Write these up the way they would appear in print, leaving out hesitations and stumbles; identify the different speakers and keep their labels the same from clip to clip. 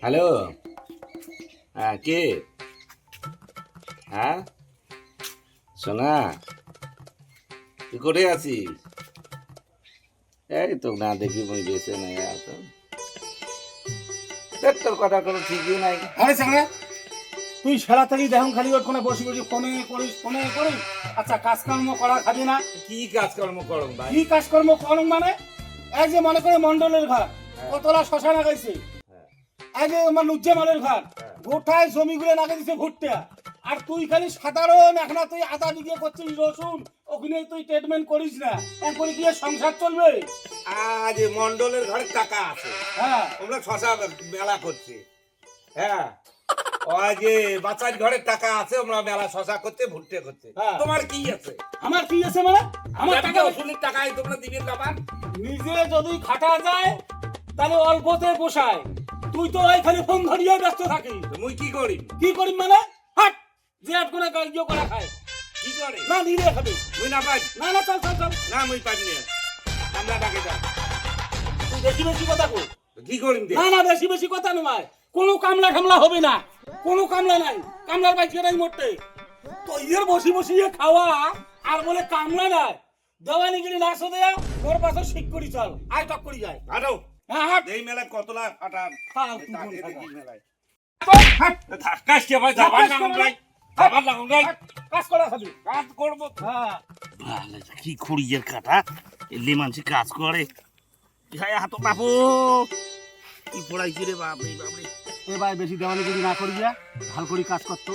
Speaker 1: Hello. হ্যাঁ, কে? হ্যাঁ, সোনা, তুই কোথায় আছিস? এই তো না দেখি মই বেঁচে নাই তো। তোর কথা কোনো ঠিকই নাই।
Speaker 2: আরে সামনে তুই সেরা থেকে দেখুন খালি ওখানে বসে বসে ফোনে করিস। আচ্ছা কাজকর্ম করা খাবি না?
Speaker 1: কি কাজকর্ম করম ভাই?
Speaker 2: কি কাজকর্ম করুন মানে এই যে মনে করে মন্ডলের ঘর কতলা শ্মশান লাগাইছে,
Speaker 1: হ্যাঁ,
Speaker 2: এই যে আমার নুজ্জামানের ঘর
Speaker 1: হ্যাঁ।
Speaker 2: গোটায় জমিগুলো লাগা দিছে ভুট্টা। আর তুই খালি সাধারণ এখন তুই আদা বিঘে করছিস রসুন, ওখানে তুই ট্রিটমেন্ট করিস না, এখন কি আর সংসার চলবে?
Speaker 1: আজ মন্ডলের ঘরে টাকা আছে,
Speaker 2: হ্যাঁ
Speaker 1: আমরা শশা মেলা করছি। হ্যাঁ, ওই যে বাচ্চার ঘরে টাকা আছে, আমরা মেলা শশা করতে ভুট্টে করতে।
Speaker 2: হ্যাঁ।
Speaker 1: তোমার কি আছে?
Speaker 2: আমার কি আছে মানে? আমার টাকা
Speaker 1: ওষুধের টাকায় তোমরা দিবেন বাবা।
Speaker 2: নিজে যদি খাটা যায় তাহলে অল্পতে পোষায়। তুই তো ওইখানে ফোন ধরিয়ে ব্যস্ত থাকিস।
Speaker 1: মুই কি করি?
Speaker 2: কি করিম মানে? হাট যে আট করে ইয়ে করা খায়
Speaker 1: কি করে?
Speaker 2: না নিরে খাবে।
Speaker 1: মুই না পাই।
Speaker 2: না না চল চল চল,
Speaker 1: না মুই পাই না। আমরা ডাকে যা।
Speaker 2: তুই বেশি বেশি কথা কই।
Speaker 1: কি করিম দে?
Speaker 2: না না বেশি বেশি কথা নয়, কোনো কামলা ঠামলা হবে না, কোনো কামলা নাই, কামলার বাইকে নাই মোটে। তো ইয়ের বসি বসিয়ে খাওয়া আর বলে কামলা নাই, দেওয়ানিগিরি না শোধে ওর পাশে শিখ করি চল, আয় টক করি যায়।
Speaker 1: হাঁটো।
Speaker 2: হ্যাঁ হাট
Speaker 1: এই মেলায় কতলা ফাটান।
Speaker 2: হ্যাঁ, তুই
Speaker 1: তাকে
Speaker 2: কোন
Speaker 1: দেখি
Speaker 2: ফাটা?
Speaker 1: মেলায়।
Speaker 2: হাট
Speaker 1: থাকাস কে ভাই? যাবার লাগুন ভাই। যাবার লাগুন ভাই।
Speaker 2: কাজ করা খাবি।
Speaker 1: কাজ করবো।
Speaker 2: হ্যাঁ
Speaker 1: ভালো, কি খুঁড়িয়ের কাটা এলি মানুষ কাজ করে। হ্যাঁ, হাতো বাবু কি পড়াইছি রে বাপ রে বাপ রে।
Speaker 2: এ ভাই বেশি দেওয়ানিগিরি না করিয়া ভাল করে কাজ করতো।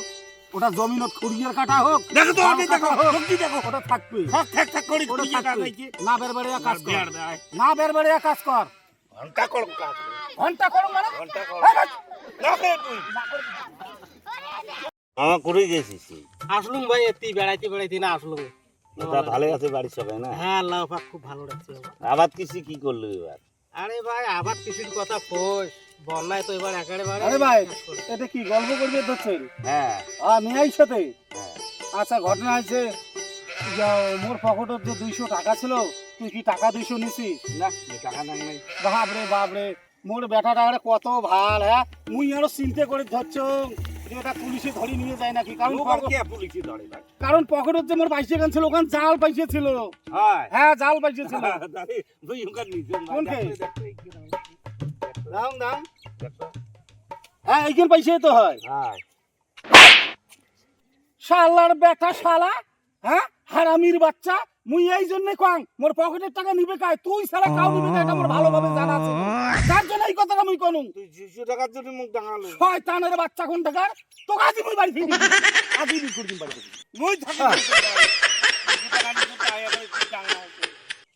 Speaker 2: ওটা জমিনত খুঁড়িয়ার কাটা হোক,
Speaker 1: দেখো তো,
Speaker 2: ধান
Speaker 1: আগে
Speaker 2: কাটা
Speaker 1: দেখো,
Speaker 2: হোক,
Speaker 1: শক্তি দেখো।
Speaker 2: ওটা থাকবে।
Speaker 1: থাক থাক থাক করি
Speaker 2: ওটা
Speaker 1: খুঁড়িয়ে
Speaker 2: থাকবে।
Speaker 1: কাটাইছি।
Speaker 2: না বেরবেড়িয়া কাজ কর,
Speaker 1: বেড় দেয়।
Speaker 2: না বেরবেড়িয়া কাজ কর।
Speaker 1: ঘন্টা করো কাজ।
Speaker 2: ঘন্টা করো মানে?
Speaker 1: ঘন্টা করো।
Speaker 2: এই ভাই,
Speaker 1: না করে তুই। আমার করে গেছিস।
Speaker 3: আসলুম ভাই এতি বেড়াইতে বেড়াইতে না আসলুম।
Speaker 1: তা ভালো আছে বাড়ির সবাই না?
Speaker 3: হ্যাঁ আল্লাহ পাক খুব ভালো রাখছে।
Speaker 1: আবাদ কৃষি কি করলো এবার?
Speaker 3: আরে ভাই আবার কৃষির কথা কইস, বন্যায় তো এবার একেবারে।
Speaker 2: আরে ভাই এটা কি গল্প করবে ধরছেন?
Speaker 1: হ্যাঁ,
Speaker 2: নিয়ে আইসাতে।
Speaker 1: হ্যাঁ।
Speaker 2: আচ্ছা ঘটনা হয়েছে, মোর পকেটত যে 200 টাকা ছিল, তুই কি টাকা 200 নিছিস?
Speaker 1: না, টাকা নাই।
Speaker 2: বাপরে বাপরে, মোর বেটাটা কত ভাল। হ্যাঁ মুই আরো চিন্তা করে ধরছ যে এটা পুলিশে ধরে নিয়ে যায় নাকি, কারণ
Speaker 1: পুলিশে ধরে ভাই।
Speaker 2: কারণ পকেটত যে মোর পাইছে গান ছিল, ওখান জাল পাইছে ছিল।
Speaker 1: হয়।
Speaker 2: হ্যাঁ জাল পাইছে ছিল।
Speaker 1: তুই ওখানে নিজে
Speaker 2: কোনকে? দাম দাম হ্যাঁ এইখান পাইছে তো হয়।
Speaker 1: হ্যাঁ।
Speaker 2: শালার বেটা শালা, হ্যাঁ হারামির বাচ্চা। মুই এই জন্য কং মোর পকেটের টাকা নিবে কাই, তুই সারা কাউ নিবি না, এটা মোর ভালোভাবে জানা আছে। তার জন্য এই কথাটা মুই কনু।
Speaker 1: তুই 200 টাকার জন্য মুখ ডাঙালো।
Speaker 2: শয়তানের বাচ্চা কোন টাকার, তোকে আজই মুই বাড়ি ফিরি, আজই বিকুর দিন বাড়ি ফিরি।
Speaker 1: মুই থাকি।